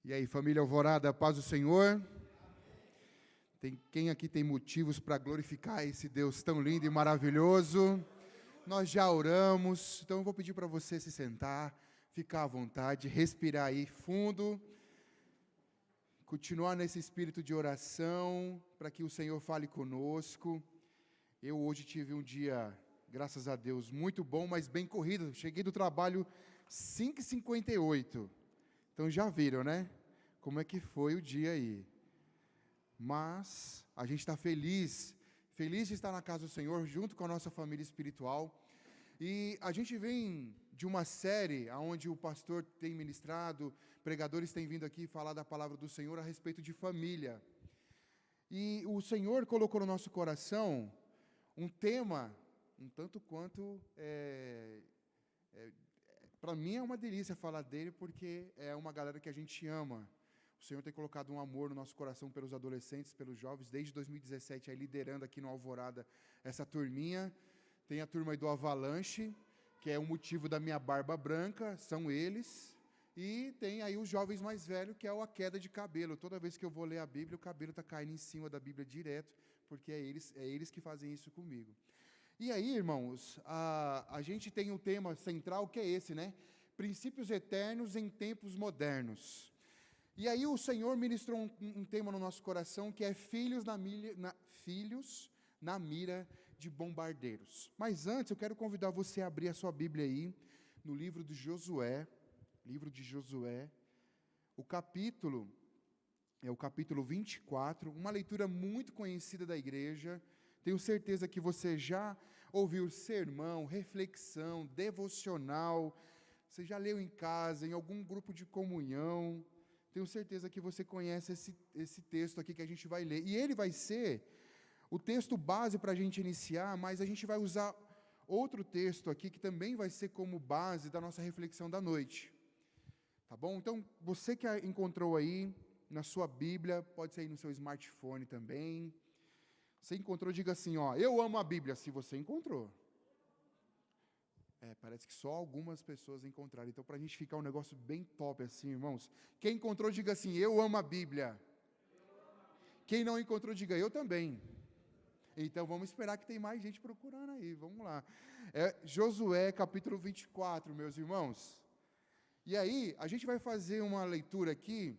E aí, família Alvorada, paz do Senhor? Quem aqui tem motivos para glorificar esse Deus tão lindo e maravilhoso? Nós já oramos, então eu vou pedir para você se sentar, ficar à vontade, respirar aí fundo, continuar nesse espírito de oração, para que o Senhor fale conosco. Eu hoje tive um dia, graças a Deus, muito bom, mas bem corrido. Cheguei do trabalho 5h58. Então já viram, né? Como é que foi o dia aí. Mas a gente está feliz de estar na casa do Senhor, junto com a nossa família espiritual. E a gente vem de uma série onde o pastor tem ministrado, pregadores têm vindo aqui falar da palavra do Senhor a respeito de família. E o Senhor colocou no nosso coração um tema, um tanto quanto, para mim é uma delícia falar dele, porque é uma galera que a gente ama. O Senhor tem colocado um amor no nosso coração pelos adolescentes, pelos jovens, desde 2017, aí liderando aqui no Alvorada essa turminha. Tem a turma aí do Avalanche, que é o motivo da minha barba branca, são eles. E tem aí os jovens mais velhos, que é a queda de cabelo. Toda vez que eu vou ler a Bíblia, o cabelo está caindo em cima da Bíblia direto, porque é eles que fazem isso comigo. E aí, irmãos, a gente tem um tema central que é esse, né? Princípios eternos em tempos modernos. E aí o Senhor ministrou um tema no nosso coração que é filhos na mira de bombardeiros. Mas antes eu quero convidar você a abrir a sua Bíblia aí, no livro de Josué, o capítulo 24, uma leitura muito conhecida da igreja. Tenho certeza que você já ouviu sermão, reflexão, devocional, você já leu em casa, em algum grupo de comunhão. Tenho certeza que você conhece esse texto aqui que a gente vai ler. E ele vai ser o texto base para a gente iniciar, mas a gente vai usar outro texto aqui que também vai ser como base da nossa reflexão da noite. Tá bom? Então, você que encontrou aí na sua Bíblia, pode ser aí no seu smartphone também. Você encontrou, diga assim, ó, eu amo a Bíblia, se você encontrou. Parece que só algumas pessoas encontraram. Então, para a gente ficar um negócio bem top assim, irmãos. Quem encontrou, diga assim, eu amo a Bíblia. Quem não encontrou, diga, eu também. Então, vamos esperar que tem mais gente procurando aí. Vamos lá. Josué, capítulo 24, meus irmãos. E aí, a gente vai fazer uma leitura aqui.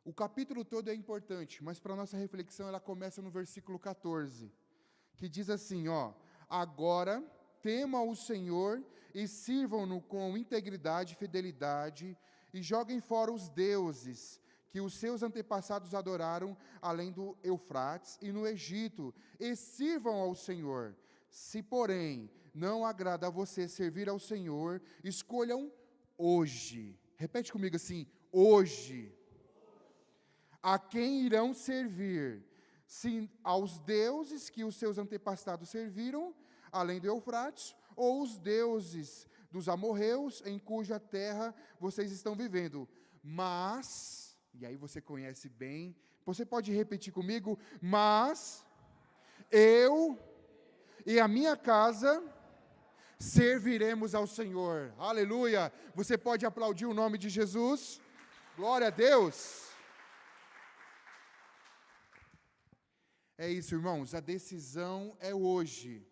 O capítulo todo é importante, mas para a nossa reflexão, ela começa no versículo 14, que diz assim, ó, agora tema o Senhor e sirvam-no com integridade e fidelidade e joguem fora os deuses que os seus antepassados adoraram além do Eufrates e no Egito, e sirvam ao Senhor. Se, porém, não agrada a você servir ao Senhor, escolham hoje. Repete comigo assim, hoje. A quem irão servir? Se aos deuses que os seus antepassados serviram, além do Eufrates, ou os deuses dos amorreus, em cuja terra vocês estão vivendo. Mas, e aí você conhece bem, você pode repetir comigo, mas eu e a minha casa serviremos ao Senhor. Aleluia! Você pode aplaudir o nome de Jesus? Glória a Deus! É isso, irmãos, a decisão é hoje.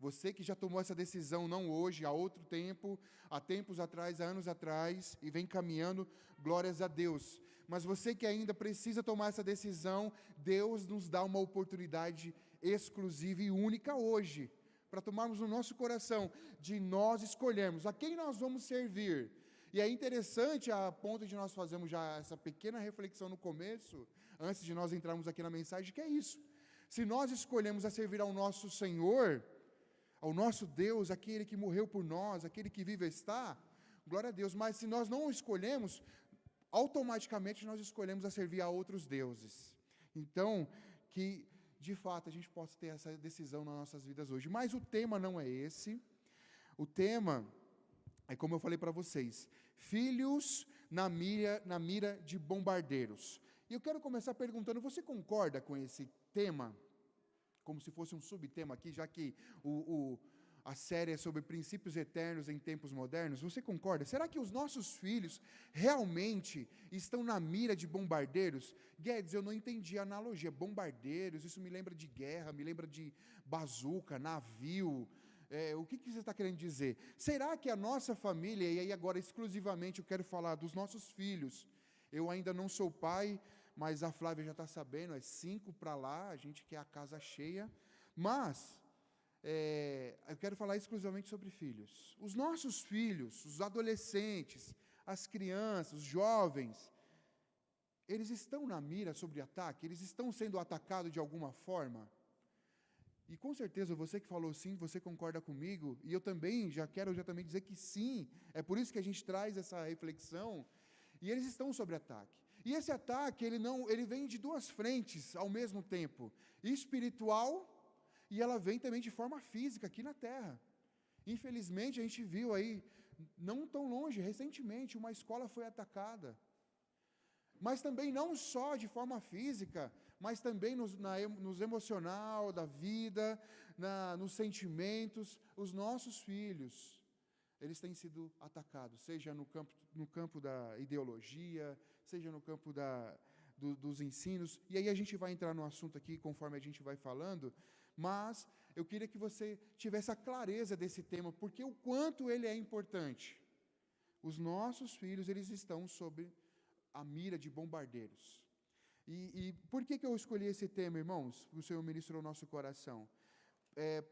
Você que já tomou essa decisão, não hoje, há outro tempo, há tempos atrás, há anos atrás, e vem caminhando, glórias a Deus. Mas você que ainda precisa tomar essa decisão, Deus nos dá uma oportunidade exclusiva e única hoje, para tomarmos no nosso coração, de nós escolhermos a quem nós vamos servir. E é interessante, a ponto de nós fazermos já essa pequena reflexão no começo, antes de nós entrarmos aqui na mensagem, que é isso. Se nós escolhemos a servir ao nosso Senhor, ao nosso Deus, aquele que morreu por nós, aquele que vive e está, glória a Deus. Mas se nós não o escolhemos, automaticamente nós escolhemos a servir a outros deuses. Então, que de fato a gente possa ter essa decisão nas nossas vidas hoje. Mas o tema não é esse. O tema é, como eu falei para vocês, filhos na mira de bombardeiros. E eu quero começar perguntando, você concorda com esse tema? Como se fosse um subtema aqui, já que a série é sobre princípios eternos em tempos modernos. Você concorda? Será que os nossos filhos realmente estão na mira de bombardeiros? Guedes, eu não entendi a analogia. Bombardeiros, isso me lembra de guerra, me lembra de bazuca, navio. O que você está querendo dizer? Será que a nossa família, e aí agora exclusivamente eu quero falar dos nossos filhos, eu ainda não sou pai, mas a Flávia já está sabendo, é 5 para lá, a gente quer a casa cheia, mas eu quero falar exclusivamente sobre filhos. Os nossos filhos, os adolescentes, as crianças, os jovens, eles estão na mira sobre ataque? Eles estão sendo atacados de alguma forma? E com certeza você que falou sim, você concorda comigo, e eu também já quero também dizer que sim, é por isso que a gente traz essa reflexão, e eles estão sob ataque. E esse ataque, ele vem de duas frentes ao mesmo tempo, espiritual, e ela vem também de forma física aqui na terra. Infelizmente, a gente viu aí, não tão longe, recentemente, uma escola foi atacada. Mas também não só de forma física, mas também nos emocional, da vida, nos sentimentos. Os nossos filhos, eles têm sido atacados, seja no campo da ideologia, seja no campo dos ensinos. E aí a gente vai entrar no assunto aqui, conforme a gente vai falando, mas eu queria que você tivesse a clareza desse tema, porque o quanto ele é importante. Os nossos filhos, eles estão sob a mira de bombardeiros. E por que eu escolhi esse tema, irmãos? O Senhor ministrou o nosso coração.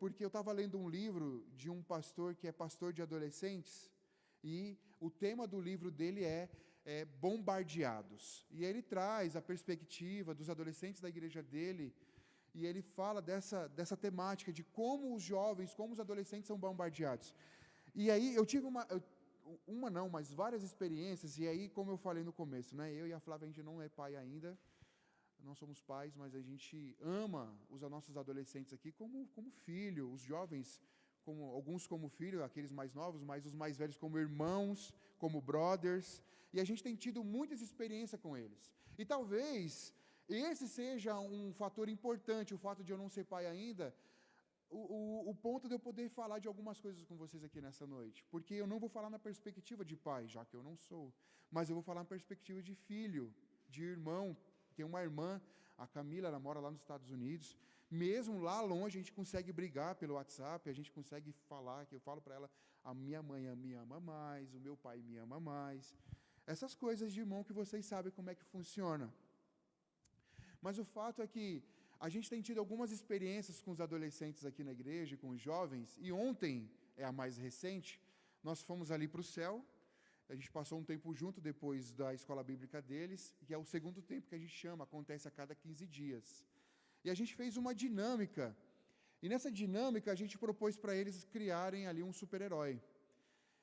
Porque eu estava lendo um livro de um pastor que é pastor de adolescentes, e o tema do livro dele é bombardeados. E ele traz a perspectiva dos adolescentes da igreja dele, e ele fala dessa temática de como os jovens, como os adolescentes são bombardeados. E aí eu tive mas várias experiências, e aí, como eu falei no começo, né, eu e a Flávia, a gente não é pai ainda, não somos pais, mas a gente ama os nossos adolescentes aqui como filho, os jovens, alguns como filho, aqueles mais novos, mas os mais velhos como irmãos, como brothers, e a gente tem tido muitas experiências com eles. E talvez esse seja um fator importante, o fato de eu não ser pai ainda, o ponto de eu poder falar de algumas coisas com vocês aqui nessa noite, porque eu não vou falar na perspectiva de pai, já que eu não sou, mas eu vou falar na perspectiva de filho, de irmão. Tem uma irmã, a Camila, ela mora lá nos Estados Unidos, mesmo lá longe a gente consegue brigar pelo WhatsApp, a gente consegue falar, que eu falo para ela, a minha mãe me ama mais, o meu pai me ama mais, essas coisas de irmão que vocês sabem como é que funciona. Mas o fato é que a gente tem tido algumas experiências com os adolescentes aqui na igreja, com os jovens, e ontem, é a mais recente, nós fomos ali para o céu, a gente passou um tempo junto depois da escola bíblica deles, que é o segundo tempo que a gente chama, acontece a cada 15 dias. E a gente fez uma dinâmica, e nessa dinâmica a gente propôs para eles criarem ali um super-herói.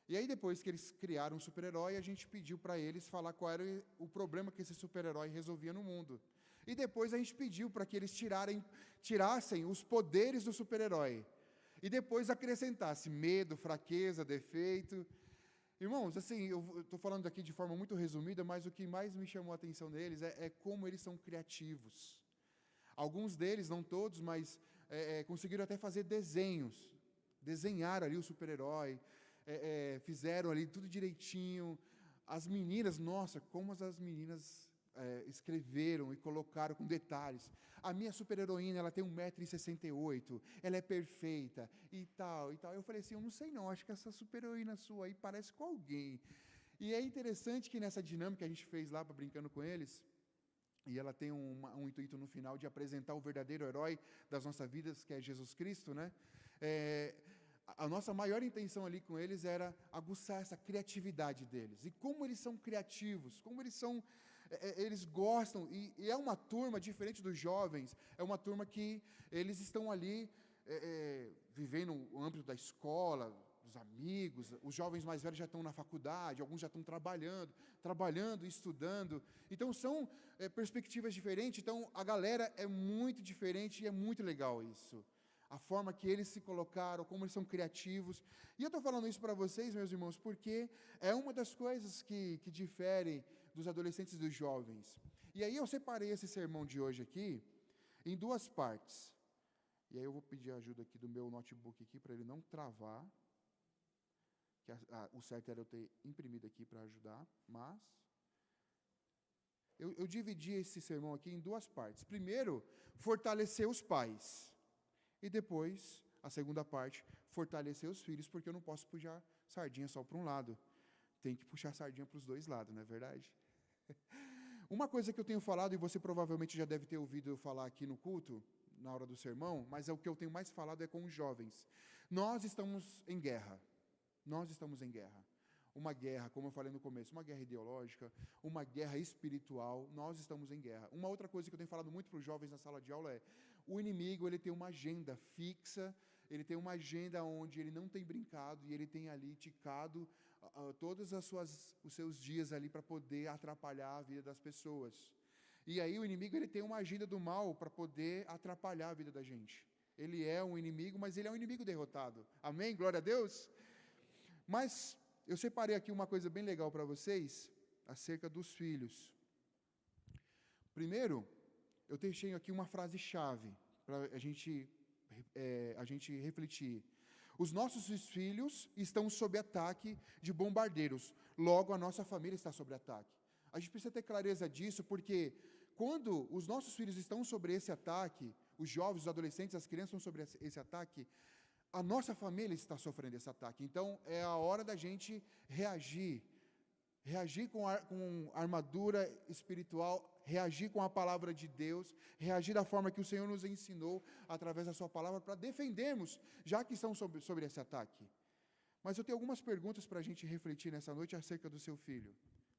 E aí depois que eles criaram um super-herói, a gente pediu para eles falar qual era o problema que esse super-herói resolvia no mundo. E depois a gente pediu para que eles tirassem os poderes do super-herói. E depois acrescentasse medo, fraqueza, defeito. Irmãos, assim, eu estou falando aqui de forma muito resumida, mas o que mais me chamou a atenção deles é como eles são criativos. Alguns deles, não todos, mas conseguiram até fazer desenhos. Desenharam ali o super-herói, fizeram ali tudo direitinho. As meninas, nossa, como as meninas escreveram e colocaram com detalhes. A minha super-heroína, ela tem 1,68 m, ela é perfeita, e tal, e tal. Eu falei assim, eu não sei não, acho que essa super-heroína sua aí parece com alguém. E é interessante que nessa dinâmica que a gente fez lá, brincando com eles, e ela tem um intuito no final de apresentar o verdadeiro herói das nossas vidas, que é Jesus Cristo, né? A nossa maior intenção ali com eles era aguçar essa criatividade deles. E como eles são criativos, como eles gostam, e é uma turma diferente dos jovens, é uma turma que eles estão ali vivendo no âmbito da escola, dos amigos, os jovens mais velhos já estão na faculdade, alguns já estão trabalhando, estudando, então são perspectivas diferentes, então a galera é muito diferente e é muito legal isso. A forma que eles se colocaram, como eles são criativos. E eu estou falando isso para vocês, meus irmãos, porque é uma das coisas que difere dos adolescentes e dos jovens. E aí eu separei esse sermão de hoje aqui em duas partes. E aí eu vou pedir a ajuda aqui do meu notebook aqui, para ele não travar, que o certo era eu ter imprimido aqui para ajudar, mas eu dividi esse sermão aqui em duas partes. Primeiro, fortalecer os pais, e depois, a segunda parte, fortalecer os filhos, porque eu não posso puxar sardinha só para um lado, tem que puxar sardinha para os dois lados, não é verdade? Uma coisa que eu tenho falado, e você provavelmente já deve ter ouvido eu falar aqui no culto, na hora do sermão, mas é o que eu tenho mais falado é com os jovens. Nós estamos em guerra. Nós estamos em guerra. Uma guerra, como eu falei no começo, uma guerra ideológica, uma guerra espiritual, nós estamos em guerra. Uma outra coisa que eu tenho falado muito para os jovens na sala de aula é, o inimigo, ele tem uma agenda fixa, ele tem uma agenda onde ele não tem brincado, e ele tem ali ticado todos os seus dias ali para poder atrapalhar a vida das pessoas. E aí o inimigo, ele tem uma agenda do mal para poder atrapalhar a vida da gente. Ele é um inimigo, mas ele é um inimigo derrotado. Amém? Glória a Deus? Mas eu separei aqui uma coisa bem legal para vocês, acerca dos filhos. Primeiro, eu deixei aqui uma frase-chave, para a gente refletir. Os nossos filhos estão sob ataque de bombardeiros, logo a nossa família está sob ataque. A gente precisa ter clareza disso, porque quando os nossos filhos estão sobre esse ataque, os jovens, os adolescentes, as crianças estão sobre esse ataque, a nossa família está sofrendo esse ataque. Então, é a hora da gente reagir com armadura espiritual, reagir com a palavra de Deus, reagir da forma que o Senhor nos ensinou, através da sua palavra, para defendermos, já que estão sobre esse ataque. Mas eu tenho algumas perguntas para a gente refletir nessa noite acerca do seu filho,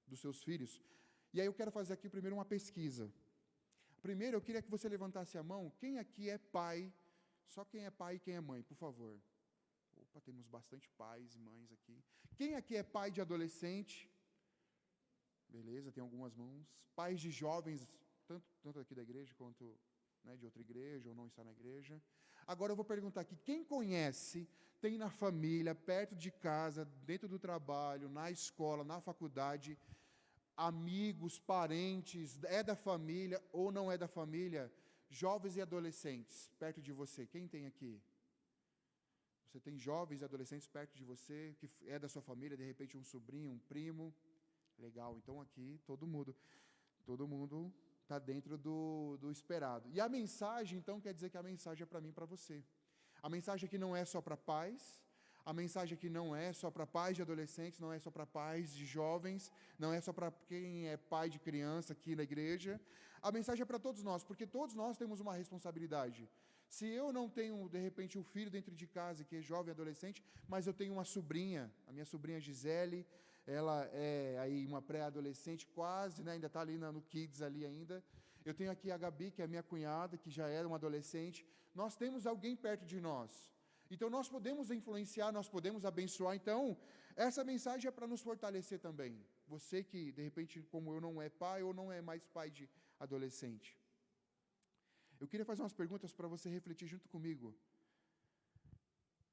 dos seus filhos. E aí eu quero fazer aqui primeiro uma pesquisa. Primeiro, eu queria que você levantasse a mão. Quem aqui é pai? Só quem é pai e quem é mãe, por favor. Opa, temos bastante pais e mães aqui. Quem aqui é pai de adolescente? Beleza, tem algumas mãos. Pais de jovens, tanto aqui da igreja quanto de outra igreja, ou não está na igreja. Agora eu vou perguntar aqui, quem conhece, tem na família, perto de casa, dentro do trabalho, na escola, na faculdade, amigos, parentes, é da família ou não é da família, jovens e adolescentes perto de você? Quem tem aqui? Você tem jovens e adolescentes perto de você, que é da sua família, de repente um sobrinho, um primo? Legal, então aqui todo mundo está dentro do esperado. E a mensagem, então, quer dizer que a mensagem é para mim e para você. A mensagem aqui não é só para pais, a mensagem aqui não é só para pais de adolescentes, não é só para pais de jovens, não é só para quem é pai de criança aqui na igreja. A mensagem é para todos nós, porque todos nós temos uma responsabilidade. Se eu não tenho, de repente, um filho dentro de casa que é jovem, adolescente, mas eu tenho uma sobrinha, a minha sobrinha Gisele, ela é aí uma pré-adolescente quase, ainda está ali no Kids ali ainda. Eu tenho aqui a Gabi, que é a minha cunhada, que já era uma adolescente. Nós temos alguém perto de nós. Então, nós podemos influenciar, nós podemos abençoar. Então, essa mensagem é para nos fortalecer também. Você que, de repente, como eu, não é pai ou não é mais pai de adolescente. Eu queria fazer umas perguntas para você refletir junto comigo.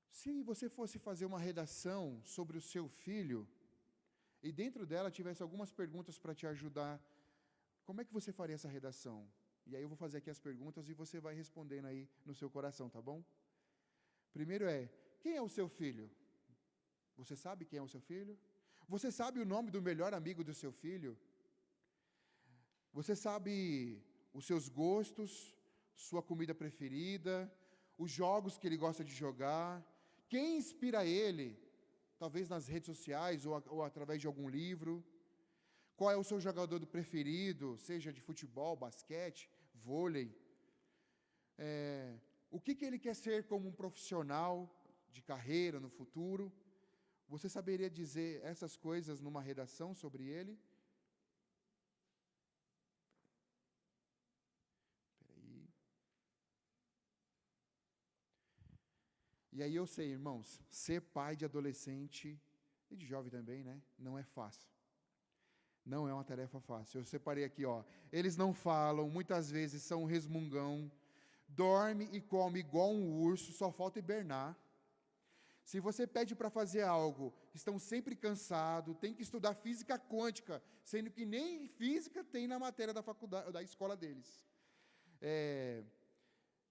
Se você fosse fazer uma redação sobre o seu filho, e dentro dela tivesse algumas perguntas para te ajudar, como é que você faria essa redação? E aí eu vou fazer aqui as perguntas e você vai respondendo aí no seu coração, tá bom? Primeiro quem é o seu filho? Você sabe quem é o seu filho? Você sabe o nome do melhor amigo do seu filho? Você sabe os seus gostos, sua comida preferida, os jogos que ele gosta de jogar? Quem inspira ele? Talvez nas redes sociais ou através de algum livro. Qual é o seu jogador preferido, seja de futebol, basquete, vôlei? O que ele quer ser como um profissional de carreira no futuro? Você saberia dizer essas coisas numa redação sobre ele? E aí eu sei, irmãos, ser pai de adolescente, e de jovem também, não é fácil. Não é uma tarefa fácil. Eu separei aqui, eles não falam, muitas vezes são resmungão, dorme e come igual um urso, só falta hibernar. Se você pede para fazer algo, estão sempre cansados, tem que estudar física quântica, sendo que nem física tem na matéria da faculdade, da escola deles.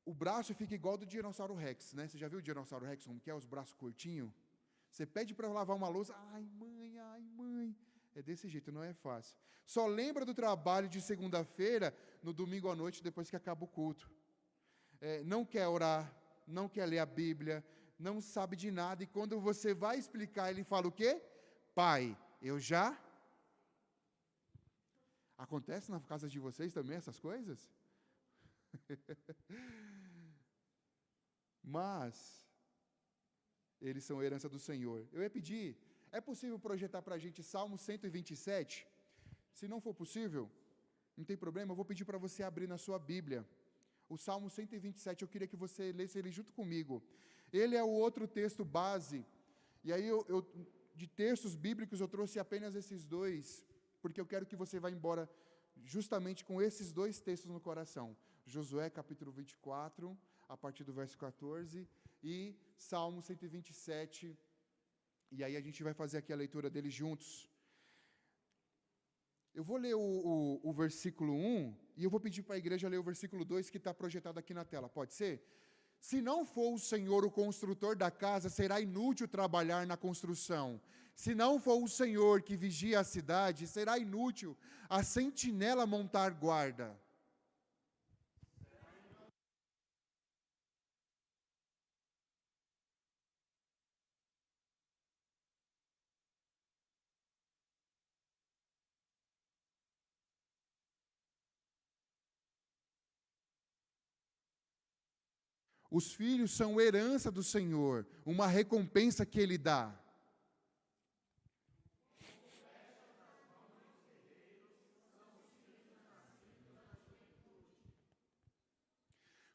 o braço fica igual do Dinossauro Rex, né? Você já viu o Dinossauro Rex, como que é, os braços curtinhos? Você pede para lavar uma louça, ai mãe. É desse jeito, não é fácil. Só lembra do trabalho de segunda-feira, no domingo à noite, depois que acaba o culto. Não quer orar, não quer ler a Bíblia, não sabe de nada, e quando você vai explicar, ele fala o quê? Pai, eu já... Acontece na casa de vocês também essas coisas? Mas, eles são herança do Senhor. Eu ia pedir, é possível projetar para a gente Salmo 127? Se não for possível, não tem problema, eu vou pedir para você abrir na sua Bíblia. O Salmo 127, eu queria que você lesse ele junto comigo. Ele é o outro texto base, e aí de textos bíblicos eu trouxe apenas esses dois, porque eu quero que você vá embora justamente com esses dois textos no coração. Josué capítulo 24, a partir do verso 14, e Salmo 127, e aí a gente vai fazer aqui a leitura deles juntos. Eu vou ler o versículo 1, e eu vou pedir para a igreja ler o versículo 2, que está projetado aqui na tela, pode ser? Se não for o Senhor o construtor da casa, será inútil trabalhar na construção. Se não for o Senhor que vigia a cidade, será inútil a sentinela montar guarda. Os filhos são herança do Senhor, uma recompensa que Ele dá.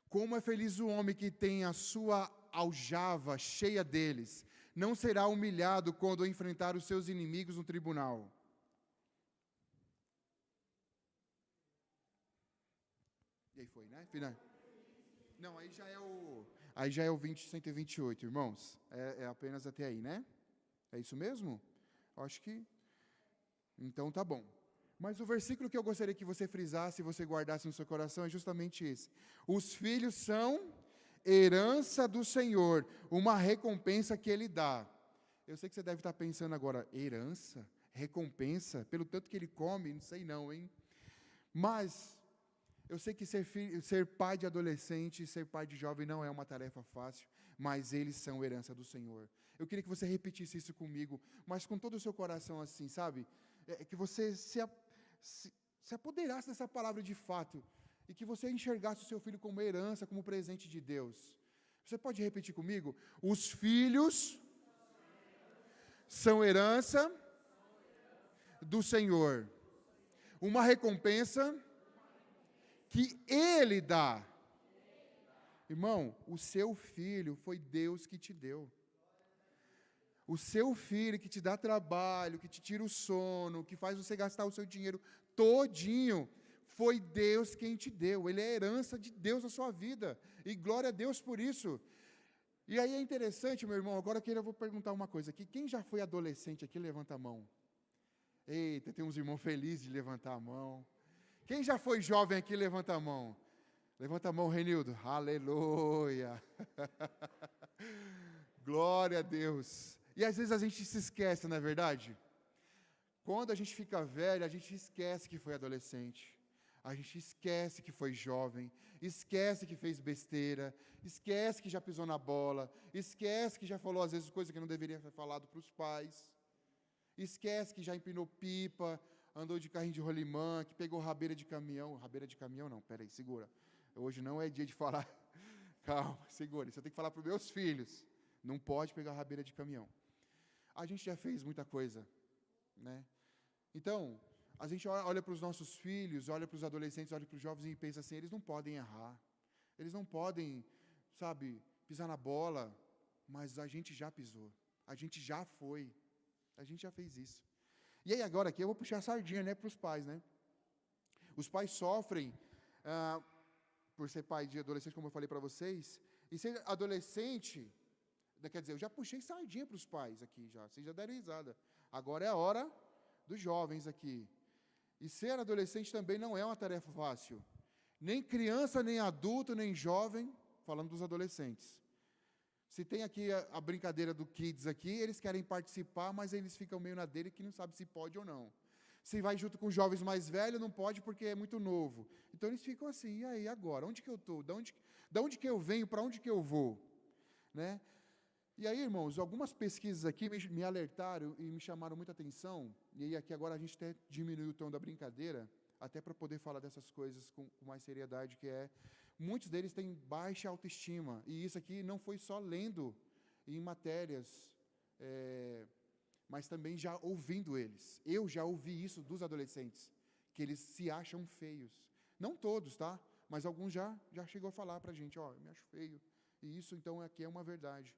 Como é feliz o homem que tem a sua aljava cheia deles, não será humilhado quando enfrentar os seus inimigos no tribunal. E aí foi, né? Final. Não, aí já é o 128, irmãos. É apenas até aí, né? É isso mesmo? Acho que... Então tá bom. Mas o versículo que eu gostaria que você frisasse e você guardasse no seu coração é justamente esse. Os filhos são herança do Senhor, uma recompensa que Ele dá. Eu sei que você deve estar pensando agora, herança? Recompensa? Pelo tanto que ele come? Não sei não, hein? Mas... eu sei que ser pai de adolescente, ser pai de jovem não é uma tarefa fácil, mas eles são herança do Senhor. Eu queria que você repetisse isso comigo, mas com todo o seu coração assim, sabe? Que você se apoderasse dessa palavra de fato, e que você enxergasse o seu filho como herança, como presente de Deus. Você pode repetir comigo? Os filhos são herança do Senhor, uma recompensa que Ele dá. Irmão, o seu filho foi Deus que te deu. O seu filho que te dá trabalho, que te tira o sono, que faz você gastar o seu dinheiro todinho, foi Deus quem te deu. Ele é herança de Deus na sua vida. E glória a Deus por isso. E aí é interessante, meu irmão, agora que eu vou perguntar uma coisa aqui. Quem já foi adolescente aqui, levanta a mão. Eita, tem uns irmãos felizes de levantar a mão. Quem já foi jovem aqui, levanta a mão. Levanta a mão, Renildo. Aleluia. Glória a Deus. E às vezes a gente se esquece, não é verdade? Quando a gente fica velho, a gente esquece que foi adolescente. A gente esquece que foi jovem. Esquece que fez besteira. Esquece que já pisou na bola. Esquece que já falou às vezes coisas que não deveria ter falado para os pais. Esquece que já empinou pipa, andou de carrinho de rolimã, que pegou rabeira de caminhão. Rabeira de caminhão não, peraí, segura. Hoje não é dia de falar. Calma, segura. Isso eu tenho que falar para os meus filhos. Não pode pegar rabeira de caminhão. A gente já fez muita coisa, né? Então, a gente olha para os nossos filhos, olha para os adolescentes, olha para os jovens e pensa assim, eles não podem errar. Eles não podem, sabe, pisar na bola, mas a gente já pisou. A gente já foi. A gente já fez isso. E aí agora aqui eu vou puxar a sardinha, né, para os pais, né? Os pais sofrem por ser pai de adolescente, como eu falei para vocês, e ser adolescente, quer dizer, eu já puxei sardinha para os pais aqui já, vocês já deram risada. Agora é a hora dos jovens aqui. E ser adolescente também não é uma tarefa fácil. Nem criança, nem adulto, nem jovem, falando dos adolescentes. Se tem aqui a brincadeira do Kids aqui, eles querem participar, mas eles ficam meio na dele que não sabe se pode ou não. Se vai junto com jovens mais velhos, não pode porque é muito novo. Então eles ficam assim, e aí agora? Onde que eu estou? Da onde que eu venho? Para onde que eu vou? Né? E aí, irmãos, algumas pesquisas aqui me alertaram e me chamaram muita atenção, e aí aqui agora a gente até diminuiu o tom da brincadeira, até para poder falar dessas coisas com mais seriedade, que é, muitos deles têm baixa autoestima, e isso aqui não foi só lendo em matérias, mas também já ouvindo eles. Eu já ouvi isso dos adolescentes, que eles se acham feios. Não todos, tá? Mas alguns já chegou a falar para a gente, ó, eu me acho feio, e isso então aqui é uma verdade.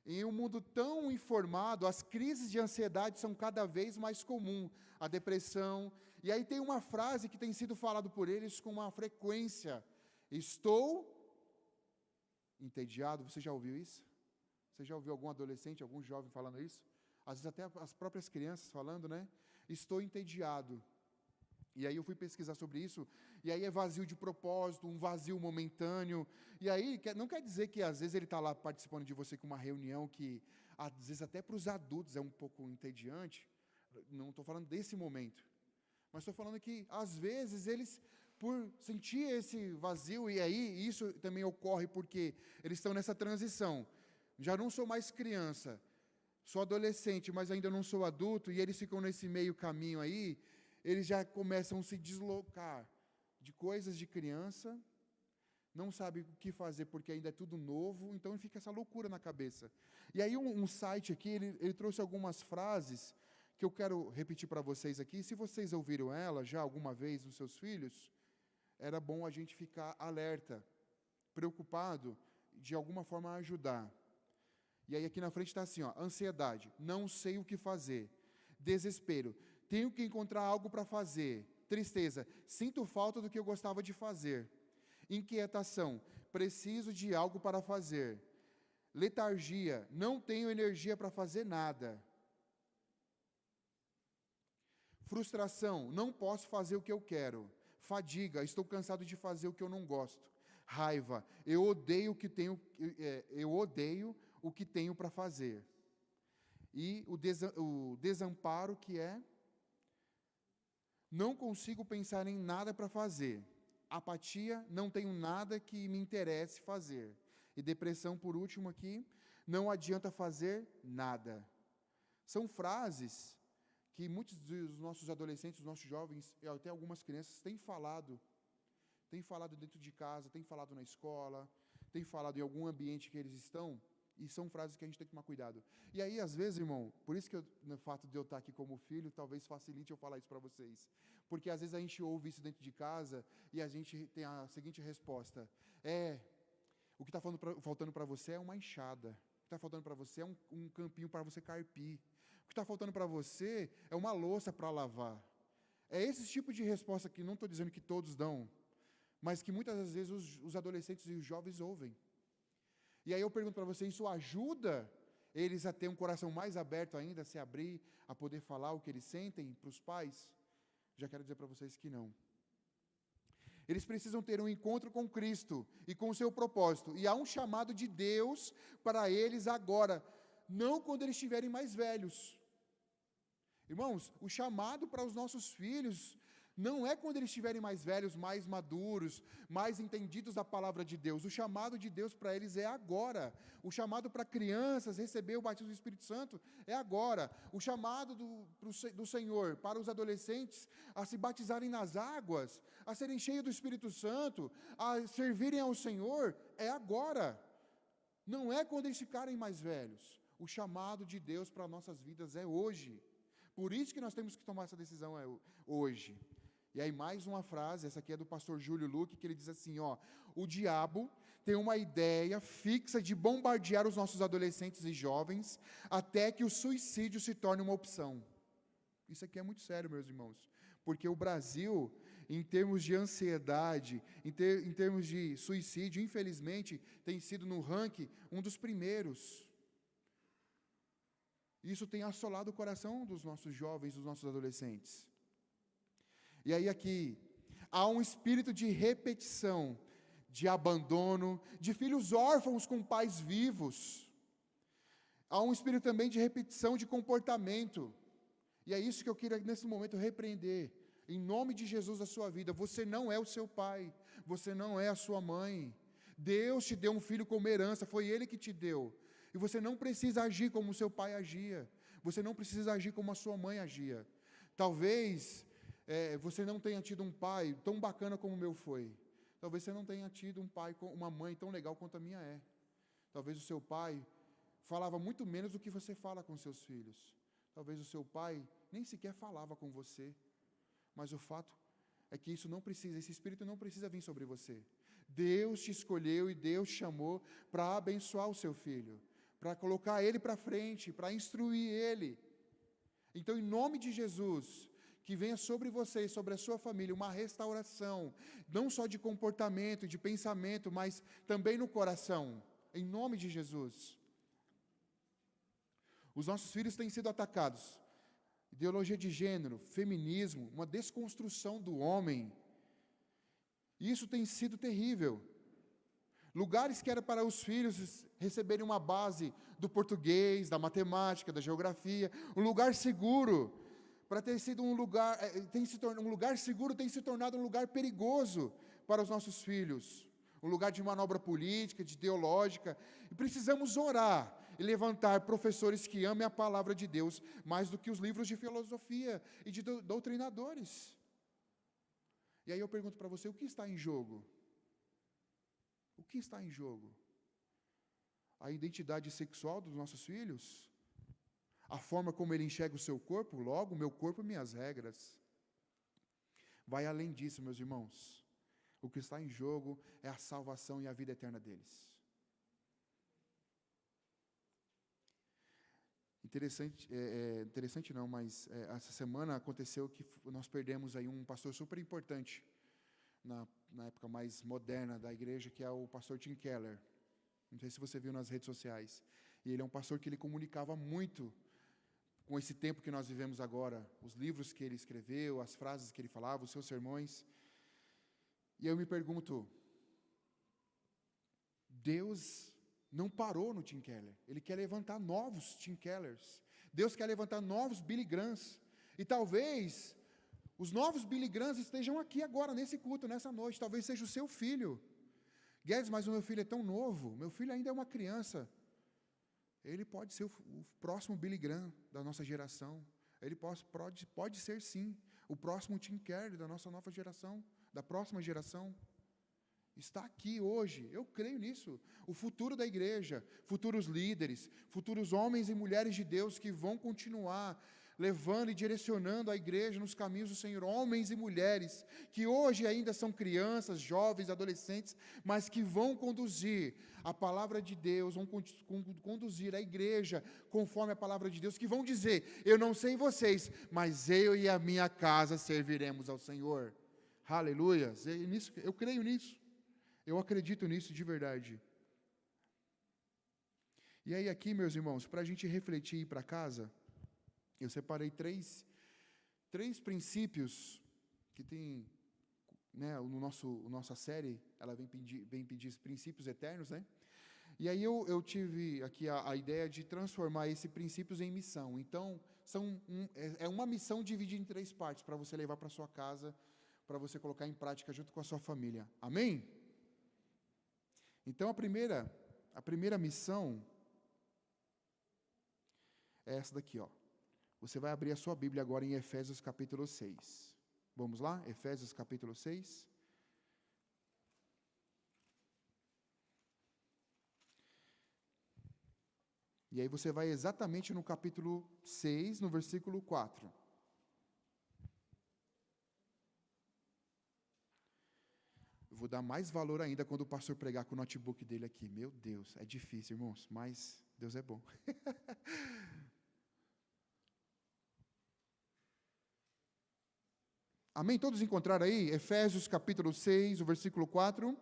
Em um mundo tão informado, as crises de ansiedade são cada vez mais comuns, a depressão. E aí tem uma frase que tem sido falada por eles com uma frequência: estou entediado. Você já ouviu isso? Você já ouviu algum adolescente, algum jovem falando isso? Às vezes até as próprias crianças falando, né? Estou entediado. E aí eu fui pesquisar sobre isso, e aí é vazio de propósito, um vazio momentâneo, e aí não quer dizer que às vezes ele está lá participando de você com uma reunião que, às vezes até para os adultos é um pouco entediante, não estou falando desse momento, mas estou falando que às vezes eles, por sentir esse vazio, e aí isso também ocorre porque eles estão nessa transição, já não sou mais criança, sou adolescente, mas ainda não sou adulto, e eles ficam nesse meio caminho aí, eles já começam a se deslocar de coisas de criança, não sabem o que fazer porque ainda é tudo novo, então fica essa loucura na cabeça. E aí um site aqui, ele trouxe algumas frases que eu quero repetir para vocês aqui. Se vocês ouviram ela já alguma vez dos seus filhos, era bom a gente ficar alerta, preocupado, de alguma forma ajudar. E aí aqui na frente está assim, ó, ansiedade, não sei o que fazer, desespero, tenho que encontrar algo para fazer. Tristeza, sinto falta do que eu gostava de fazer. Inquietação, preciso de algo para fazer. Letargia, não tenho energia para fazer nada. Frustração, não posso fazer o que eu quero. Fadiga, estou cansado de fazer o que eu não gosto. Raiva, eu odeio o que tenho para fazer. E o desamparo, que é não consigo pensar em nada para fazer. Apatia, não tenho nada que me interesse fazer. E depressão, por último aqui, não adianta fazer nada. São frases que muitos dos nossos adolescentes, dos nossos jovens, e até algumas crianças têm falado dentro de casa, têm falado na escola, têm falado em algum ambiente que eles estão, e são frases que a gente tem que tomar cuidado. E aí, às vezes, irmão, por isso que no fato de eu estar aqui como filho, talvez facilite eu falar isso para vocês. Porque às vezes a gente ouve isso dentro de casa e a gente tem a seguinte resposta: o que está faltando para você é uma enxada. O que está faltando para você é um campinho para você carpir. O que está faltando para você é uma louça para lavar. É esse tipo de resposta que não estou dizendo que todos dão, mas que muitas das vezes os adolescentes e os jovens ouvem. E aí eu pergunto para você, isso ajuda eles a ter um coração mais aberto ainda, a se abrir, a poder falar o que eles sentem para os pais? Já quero dizer para vocês que não. Eles precisam ter um encontro com Cristo e com o seu propósito. E há um chamado de Deus para eles agora, não quando eles estiverem mais velhos. Irmãos, o chamado para os nossos filhos não é quando eles estiverem mais velhos, mais maduros, mais entendidos da palavra de Deus. O chamado de Deus para eles é agora. O chamado para crianças receber o batismo do Espírito Santo é agora. O chamado do Senhor para os adolescentes a se batizarem nas águas, a serem cheios do Espírito Santo, a servirem ao Senhor, é agora. Não é quando eles ficarem mais velhos. O chamado de Deus para nossas vidas é hoje. Por isso que nós temos que tomar essa decisão hoje. E aí mais uma frase, essa aqui é do pastor Júlio Luque, que ele diz assim, ó: o diabo tem uma ideia fixa de bombardear os nossos adolescentes e jovens até que o suicídio se torne uma opção. Isso aqui é muito sério, meus irmãos, porque o Brasil, em termos de ansiedade, em termos de suicídio, infelizmente, tem sido no ranking um dos primeiros. Isso tem assolado o coração dos nossos jovens, dos nossos adolescentes. E aí aqui, Há um espírito de repetição, de abandono, de filhos órfãos com pais vivos. Há um espírito também de repetição de comportamento. E é isso que eu queria nesse momento repreender. Em nome de Jesus a sua vida. Você não é o seu pai, você não é a sua mãe. Deus te deu um filho como herança, foi Ele que te deu. E você não precisa agir como o seu pai agia. Você não precisa agir como a sua mãe agia. Talvez você não tenha tido um pai tão bacana como o meu foi. Talvez você não tenha tido um pai, uma mãe tão legal quanto a minha é. Talvez o seu pai falava muito menos do que você fala com seus filhos. Talvez o seu pai nem sequer falava com você. Mas o fato é que isso não precisa, esse espírito não precisa vir sobre você. Deus te escolheu e Deus te chamou para abençoar o seu filho, para colocar ele para frente, para instruir ele. Então, em nome de Jesus, que venha sobre você e sobre a sua família uma restauração, não só de comportamento, de pensamento, mas também no coração, em nome de Jesus. Os nossos filhos têm sido atacados. Ideologia de gênero, feminismo, uma desconstrução do homem. Isso tem sido terrível. Lugares que era para os filhos receberem uma base do português, da matemática, da geografia, um lugar seguro, para ter sido um lugar, um lugar seguro tem se tornado um lugar perigoso para os nossos filhos. Um lugar de manobra política, de ideológica. E precisamos orar e levantar professores que amem a palavra de Deus mais do que os livros de filosofia e de doutrinadores. E aí eu pergunto para você, o que está em jogo? O que está em jogo? A identidade sexual dos nossos filhos? A forma como ele enxerga o seu corpo? Logo, meu corpo, minhas regras. Vai além disso, meus irmãos. O que está em jogo é a salvação e a vida eterna deles. Interessante não, mas essa semana aconteceu que nós perdemos aí um pastor super importante na época mais moderna da igreja, que é o pastor Tim Keller. Não sei se você viu nas redes sociais. E ele é um pastor que ele comunicava muito com esse tempo que nós vivemos agora, os livros que ele escreveu, as frases que ele falava, os seus sermões. E eu me pergunto, Deus não parou no Tim Keller. Ele quer levantar novos Tim Kellers. Deus quer levantar novos Billy Grahams. E talvez os novos Billy Grahams estejam aqui agora, nesse culto, nessa noite. Talvez seja o seu filho. Guedes, mas o meu filho é tão novo. Meu filho ainda é uma criança. Ele pode ser o próximo Billy Graham da nossa geração. Ele pode ser, sim, o próximo Tim Keller da nossa nova geração, da próxima geração. Está aqui hoje, eu creio nisso. O futuro da igreja, futuros líderes, futuros homens e mulheres de Deus que vão continuar levando e direcionando a igreja nos caminhos do Senhor, homens e mulheres que hoje ainda são crianças, jovens, adolescentes, mas que vão conduzir a palavra de Deus, vão conduzir a igreja conforme a palavra de Deus, que vão dizer, eu não sei vocês, mas eu e a minha casa serviremos ao Senhor. Aleluia, eu creio nisso, eu acredito nisso de verdade. E aí aqui, meus irmãos, para a gente refletir e ir para casa, eu separei três princípios que tem, né, nossa série, ela vem pedir princípios eternos, né? E aí eu tive aqui a ideia de transformar esses princípios em missão. Então, é uma missão dividida em 3 partes, para você levar para sua casa, para você colocar em prática junto com a sua família. Amém? Então, a primeira missão é essa daqui, ó. Você vai abrir a sua Bíblia agora em Efésios capítulo 6. Vamos lá? Efésios capítulo 6. E aí você vai exatamente no capítulo 6, no versículo 4. Eu vou dar mais valor ainda quando o pastor pregar com o notebook dele aqui. Meu Deus, é difícil, irmãos, mas Deus é bom. Amém? Todos encontraram aí? Efésios capítulo 6, o versículo 4.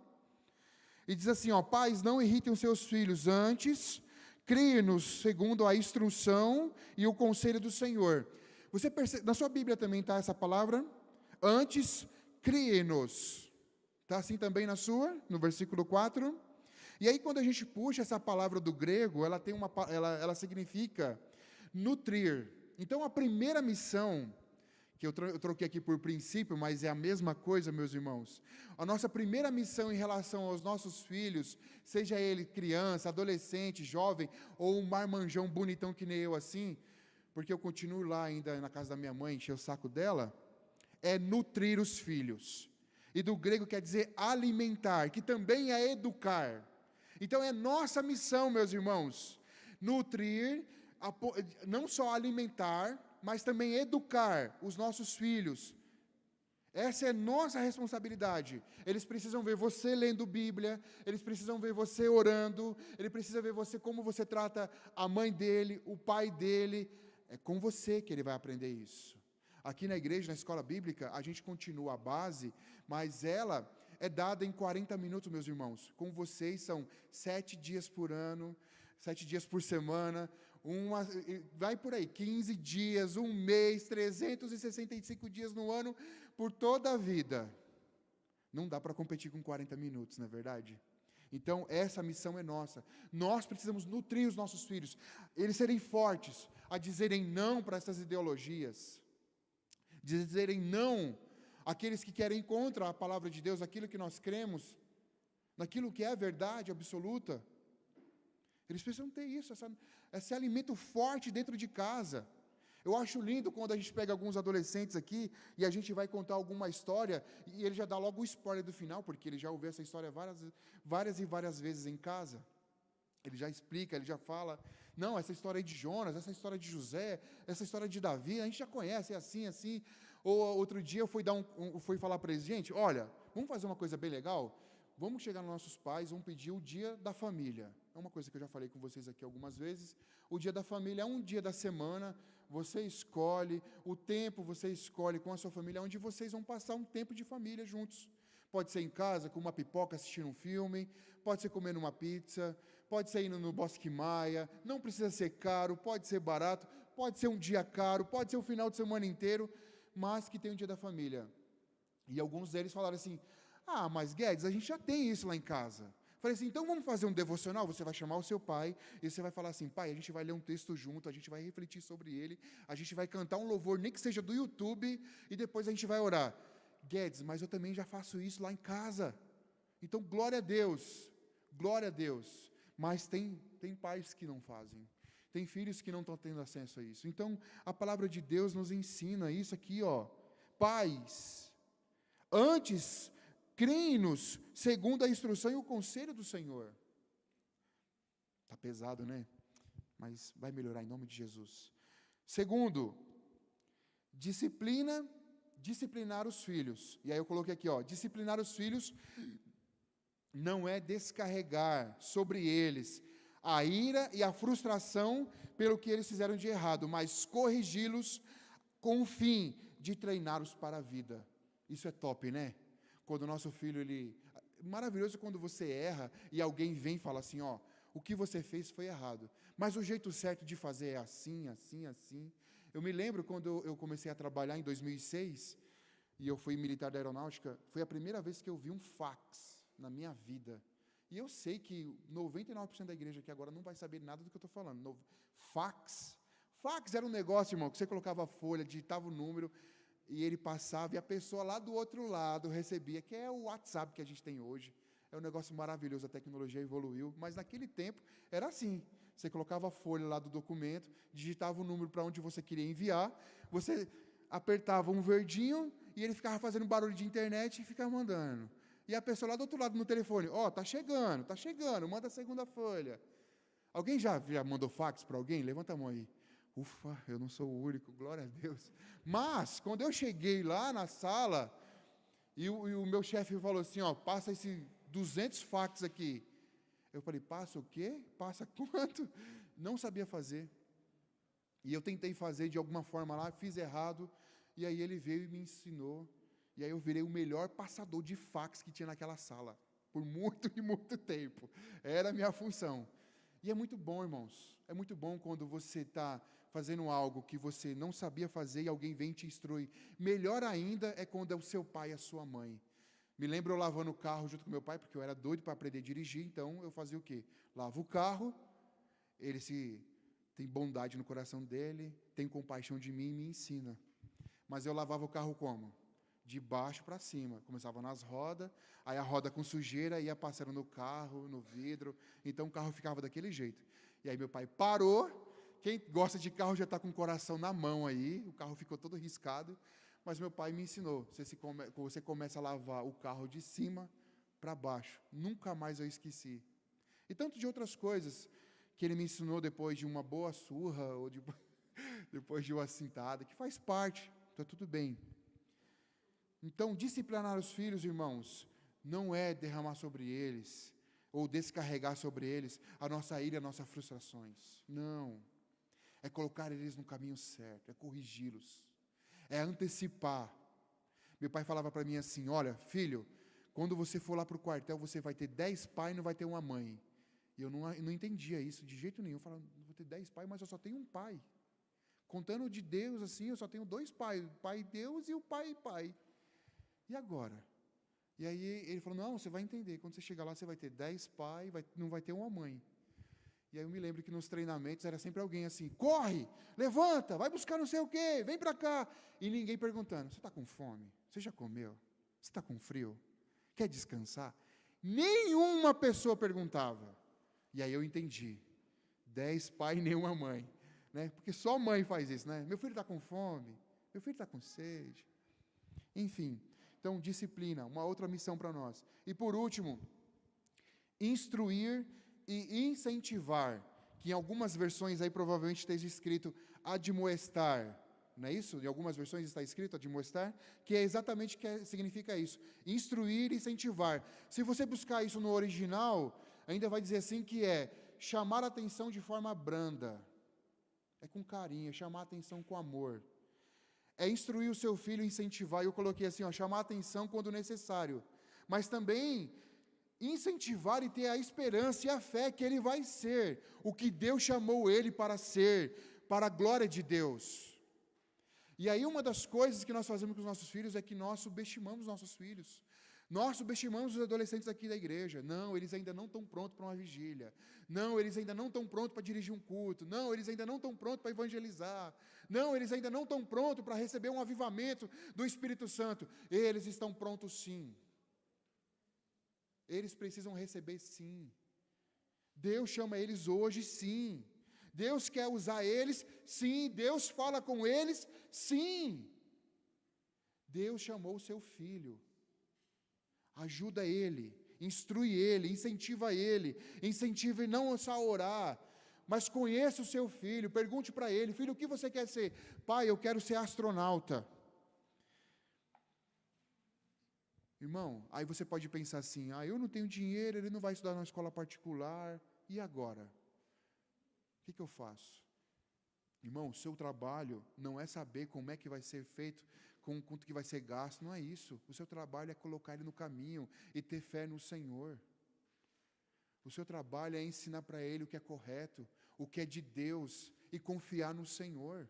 E diz assim, ó, pais, não irritem os seus filhos, antes, criem-nos segundo a instrução e o conselho do Senhor. Você percebe, na sua Bíblia também está essa palavra? Antes, crie-nos. Está assim também na sua, no versículo 4? E aí, quando a gente puxa essa palavra do grego, ela significa nutrir. Então, a primeira missão, que eu troquei aqui por princípio, mas é a mesma coisa, meus irmãos. A nossa primeira missão em relação aos nossos filhos, seja ele criança, adolescente, jovem, ou um marmanjão bonitão que nem eu assim, porque eu continuo lá ainda na casa da minha mãe, encher o saco dela, é nutrir os filhos. E do grego quer dizer alimentar, que também é educar. Então é nossa missão, meus irmãos, nutrir, não só alimentar, mas também educar os nossos filhos. Essa é nossa responsabilidade. Eles precisam ver você lendo Bíblia, eles precisam ver você orando, ele precisa ver você como você trata a mãe dele, o pai dele. É com você que ele vai aprender isso. Aqui na igreja, na escola bíblica, a gente continua a base, mas ela é dada em 40 minutos, meus irmãos. Com vocês são 7 dias por ano, 7 dias por semana, vai por aí, 15 dias, um mês, 365 dias no ano, por toda a vida. Não dá para competir com 40 minutos, não é verdade? Então, essa missão é nossa. Nós precisamos nutrir os nossos filhos, eles serem fortes, a dizerem não para essas ideologias, dizerem não àqueles que querem contra a palavra de Deus, aquilo que nós cremos, naquilo que é a verdade absoluta. Eles precisam ter isso, esse alimento forte dentro de casa. Eu acho lindo quando a gente pega alguns adolescentes aqui e a gente vai contar alguma história e ele já dá logo o spoiler do final, porque ele já ouviu essa história várias vezes em casa. Ele já explica, ele já fala, não, essa história aí de Jonas, essa história de José, essa história de Davi, a gente já conhece, é assim, assim. Ou outro dia eu fui falar para eles, gente, olha, vamos fazer uma coisa bem legal? Vamos chegar nos nossos pais, vamos pedir o dia da família. É uma coisa que eu já falei com vocês aqui algumas vezes. O dia da família é um dia da semana, você escolhe, o tempo você escolhe com a sua família, onde vocês vão passar um tempo de família juntos. Pode ser em casa, com uma pipoca, assistindo um filme, pode ser comendo uma pizza, pode ser indo no Bosque Maia, não precisa ser caro, pode ser barato, pode ser um dia caro, pode ser o final de semana inteiro, mas que tem um dia da família. E alguns deles falaram assim, mas Guedes, a gente já tem isso lá em casa. Falei assim, então vamos fazer um devocional? Você vai chamar o seu pai, e você vai falar assim, pai, a gente vai ler um texto junto, a gente vai refletir sobre ele, a gente vai cantar um louvor, nem que seja do YouTube, e depois a gente vai orar. Guedes, mas eu também já faço isso lá em casa. Então, glória a Deus, mas tem pais que não fazem, tem filhos que não estão tendo acesso a isso. Então, a palavra de Deus nos ensina isso aqui, pais, antes, creem-nos segundo a instrução e o conselho do Senhor. Está pesado, né? Mas vai melhorar em nome de Jesus. Segundo, disciplinar os filhos. E aí eu coloquei aqui, disciplinar os filhos não é descarregar sobre eles a ira e a frustração pelo que eles fizeram de errado, mas corrigi-los com o fim de treiná-los para a vida. Isso é top, né? Quando o nosso filho, maravilhoso quando você erra e alguém vem e fala assim, o que você fez foi errado, mas o jeito certo de fazer é assim, assim, assim. Eu me lembro quando eu comecei a trabalhar em 2006, e eu fui militar da aeronáutica, foi a primeira vez que eu vi um fax na minha vida. E eu sei que 99% da igreja aqui agora não vai saber nada do que eu estou falando. Fax era um negócio, irmão, que você colocava a folha, digitava o número, e ele passava, e a pessoa lá do outro lado recebia, que é o WhatsApp que a gente tem hoje. É um negócio maravilhoso, a tecnologia evoluiu, mas naquele tempo era assim, você colocava a folha lá do documento, digitava o número para onde você queria enviar, você apertava um verdinho, e ele ficava fazendo barulho de internet e ficava mandando. E a pessoa lá do outro lado no telefone, tá chegando, manda a segunda folha. Alguém já mandou fax para alguém? Levanta a mão aí. Ufa, eu não sou o único, glória a Deus. Mas, quando eu cheguei lá na sala, e o meu chefe falou assim, passa esses 200 fax aqui. Eu falei, passa o quê? Passa quanto? Não sabia fazer. E eu tentei fazer de alguma forma lá, fiz errado, e aí ele veio e me ensinou. E aí eu virei o melhor passador de fax que tinha naquela sala, por muito e muito tempo. Era a minha função. E é muito bom, irmãos, é muito bom quando você está fazendo algo que você não sabia fazer e alguém vem te instruir. Melhor ainda é quando é o seu pai e a sua mãe. Me lembro eu lavando o carro junto com meu pai, porque eu era doido para aprender a dirigir, então eu fazia o quê? Lavo o carro, ele tem bondade no coração dele, tem compaixão de mim e me ensina. Mas eu lavava o carro como? De baixo para cima. Começava nas rodas, aí a roda com sujeira ia passando no carro, no vidro, então o carro ficava daquele jeito. E aí meu pai parou, quem gosta de carro já está com o coração na mão aí, o carro ficou todo riscado, mas meu pai me ensinou, você começa a lavar o carro de cima para baixo. Nunca mais eu esqueci. E tanto de outras coisas que ele me ensinou depois de uma boa surra, ou depois de uma cintada, que faz parte, está tudo bem. Então, disciplinar os filhos, irmãos, não é derramar sobre eles, ou descarregar sobre eles a nossa ira e as nossas frustrações. Não. É colocar eles no caminho certo, é corrigi-los, é antecipar. Meu pai falava para mim assim, olha, filho, quando você for lá para o quartel, você vai ter 10 pais e não vai ter uma mãe. E eu não entendia isso de jeito nenhum. Eu falava, vou ter 10 pais, mas eu só tenho um pai. Contando de Deus assim, eu só tenho 2 pais, o pai Deus e o pai. E agora? E aí ele falou, não, você vai entender, quando você chegar lá, você vai ter 10 pais, não vai ter uma mãe. E aí eu me lembro que nos treinamentos era sempre alguém assim, corre, levanta, vai buscar não sei o quê, vem para cá. E ninguém perguntando, você está com fome? Você já comeu? Você está com frio? Quer descansar? Nenhuma pessoa perguntava. E aí eu entendi, 10 pais e nenhuma mãe. Né? Porque só mãe faz isso, né? Meu filho está com fome, meu filho está com sede. Enfim, então disciplina, uma outra missão para nós. E por último, instruir e incentivar, que em algumas versões aí provavelmente esteja escrito admoestar, não é isso? Em algumas versões está escrito admoestar, que é exatamente o que significa isso, instruir e incentivar. Se você buscar isso no original, ainda vai dizer assim que é chamar a atenção de forma branda, é com carinho, é chamar a atenção com amor, é instruir o seu filho, incentivar, eu coloquei assim, ó, chamar a atenção quando necessário, mas também incentivar e ter a esperança e a fé que ele vai ser o que Deus chamou ele para ser, para a glória de Deus. E aí uma das coisas que nós fazemos com os nossos filhos é que nós subestimamos nossos filhos. Nós subestimamos os adolescentes aqui da igreja. Não, eles ainda não estão prontos para uma vigília. Não, eles ainda não estão prontos para dirigir um culto. Não, eles ainda não estão prontos para evangelizar. Não, eles ainda não estão prontos para receber um avivamento do Espírito Santo. Eles estão prontos sim. Eles precisam receber sim. Deus chama eles hoje sim. Deus quer usar eles sim. Deus fala com eles sim. Deus chamou o seu filho. Ajuda ele, instrui ele, incentiva não só a orar, mas conheça o seu filho, pergunte para ele, filho, o que você quer ser? Pai, eu quero ser astronauta. Irmão, aí você pode pensar assim, eu não tenho dinheiro, ele não vai estudar numa escola particular, e agora? O que eu faço? Irmão, o seu trabalho não é saber como é que vai ser feito, com quanto que vai ser gasto, não é isso. O seu trabalho é colocar ele no caminho e ter fé no Senhor. O seu trabalho é ensinar para ele o que é correto, o que é de Deus e confiar no Senhor.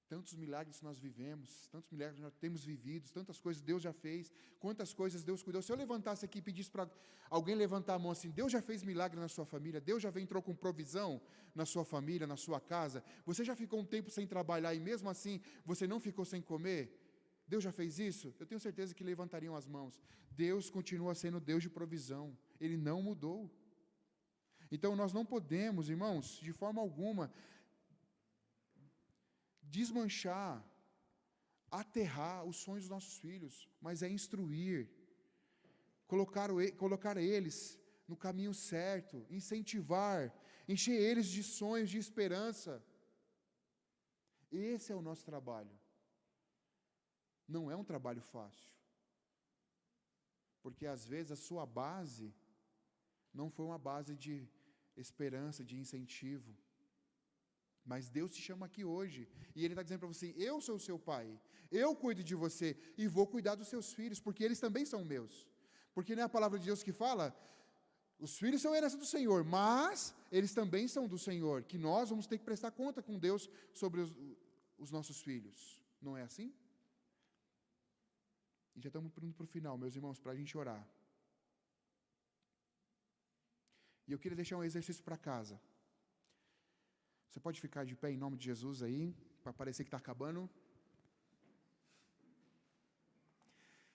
Tantos milagres que nós vivemos, tantos milagres que nós temos vivido, tantas coisas Deus já fez, quantas coisas Deus cuidou. Se eu levantasse aqui e pedisse para alguém levantar a mão assim, Deus já fez milagre na sua família, Deus já entrou com provisão na sua família, na sua casa, você já ficou um tempo sem trabalhar e mesmo assim você não ficou sem comer? Deus já fez isso? Eu tenho certeza que levantariam as mãos. Deus continua sendo Deus de provisão, Ele não mudou. Então nós não podemos, irmãos, de forma alguma, desmanchar, aterrar os sonhos dos nossos filhos, mas é instruir, colocar eles no caminho certo, incentivar, encher eles de sonhos, de esperança. Esse é o nosso trabalho. Não é um trabalho fácil, porque às vezes a sua base não foi uma base de esperança, de incentivo. Mas Deus te chama aqui hoje, e Ele está dizendo para você, eu sou o seu pai, eu cuido de você, e vou cuidar dos seus filhos, porque eles também são meus. Porque não é a palavra de Deus que fala, Os filhos são herança do Senhor, mas eles também são do Senhor, que nós vamos ter que prestar conta com Deus sobre os nossos filhos. Não é assim? E já estamos indo para o final, meus irmãos, para a gente orar. E eu queria deixar um exercício para casa. Você pode ficar de pé em nome de Jesus aí, para parecer que está acabando.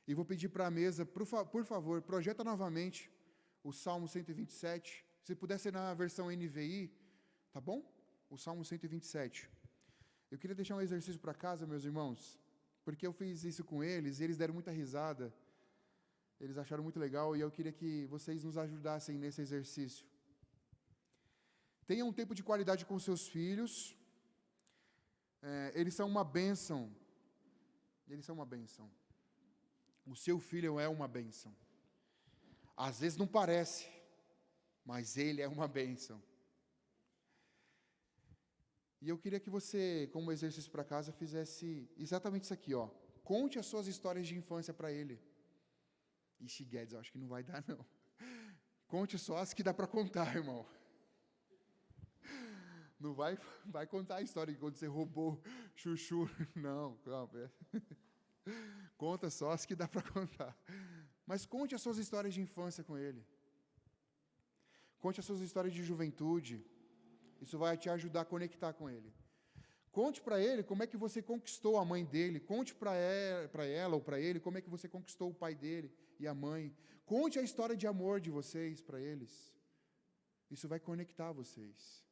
E vou pedir para a mesa, por favor, projeta novamente o Salmo 127. Se puder ser na versão NVI, tá bom? O Salmo 127. Eu queria deixar um exercício para casa, meus irmãos, porque eu fiz isso com eles e eles deram muita risada. Eles acharam muito legal e eu queria que vocês nos ajudassem nesse exercício. Tenha um tempo de qualidade com seus filhos. Eles são uma bênção. Eles são uma bênção. O seu filho é uma bênção. Às vezes não parece, mas ele é uma bênção. E eu queria que você, como exercício para casa, fizesse exatamente isso aqui, ó. Conte as suas histórias de infância para ele. Ixi, Guedes, eu acho que não vai dar, não. Conte só as que dá para contar, irmão. Não vai contar a história de quando você roubou chuchu. Não, calma. Conta só as que dá para contar. Mas conte as suas histórias de infância com ele. Conte as suas histórias de juventude. Isso vai te ajudar a conectar com ele. Conte para ele como é que você conquistou a mãe dele. Conte para ela ou para ele como é que você conquistou o pai dele e a mãe. Conte a história de amor de vocês para eles. Isso vai conectar vocês.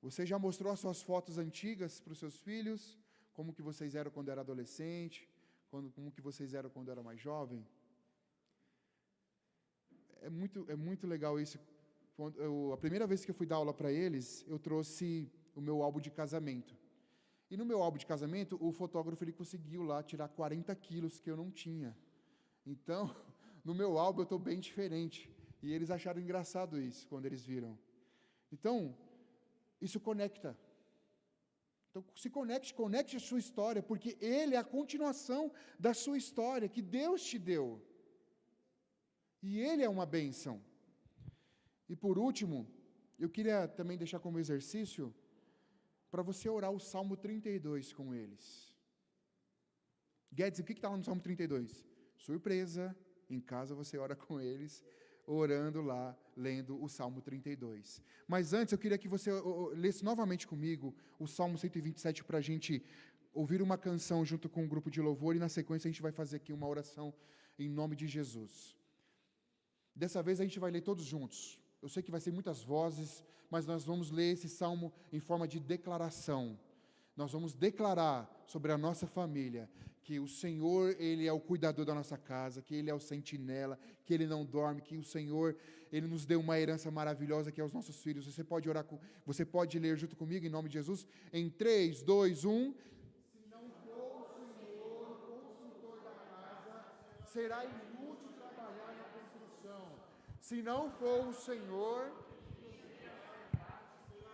Você já mostrou as suas fotos antigas para os seus filhos? Como que vocês eram quando era adolescente? Como que vocês eram quando era mais jovem? É muito legal isso. A primeira vez que eu fui dar aula para eles, eu trouxe o meu álbum de casamento. E no meu álbum de casamento, o fotógrafo ele conseguiu lá tirar 40 quilos que eu não tinha. Então, no meu álbum eu estou bem diferente. E eles acharam engraçado isso, quando eles viram. Então, isso conecta. Então, se conecte a sua história, porque ele é a continuação da sua história, que Deus te deu. E ele é uma bênção. E por último, eu queria também deixar como exercício, para você orar o Salmo 32 com eles. Guedes, o que está lá no Salmo 32? Surpresa, em casa você ora com eles, orando lá, lendo o Salmo 32. Mas antes, eu queria que você lesse novamente comigo o Salmo 127 para a gente ouvir uma canção junto com um grupo de louvor e na sequência a gente vai fazer aqui uma oração em nome de Jesus. Dessa vez a gente vai ler todos juntos. Eu sei que vai ser muitas vozes, mas nós vamos ler esse salmo em forma de declaração. Nós vamos declarar sobre a nossa família que o Senhor, Ele é o cuidador da nossa casa, que Ele é o sentinela, que Ele não dorme, que o Senhor, Ele nos deu uma herança maravilhosa que é os nossos filhos. Você pode orar, você pode ler junto comigo em nome de Jesus? Em 3, 2, 1. Se não for o Senhor, construtor da casa, será inútil trabalhar na construção. Se não for o Senhor,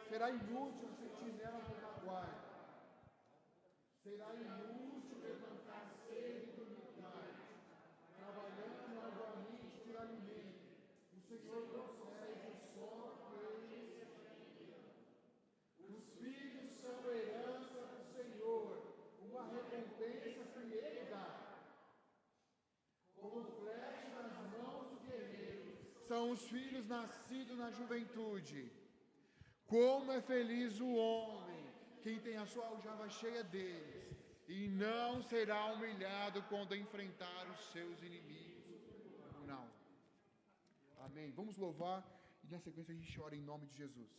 será inútil o sentinela da guarda. Será inútil levantar cedo e dormir tarde, trabalhando arduamente por alimento. O Senhor concede o sono a eles. Os filhos são herança do Senhor, uma recompensa que Ele dá. Como flecha nas mãos dos guerreiros, são os filhos nascidos na juventude. Como é feliz o homem, quem tem a sua aljava cheia deles, e não será humilhado quando enfrentar os seus inimigos. Não. Amém. Vamos louvar, e na sequência a gente ora em nome de Jesus.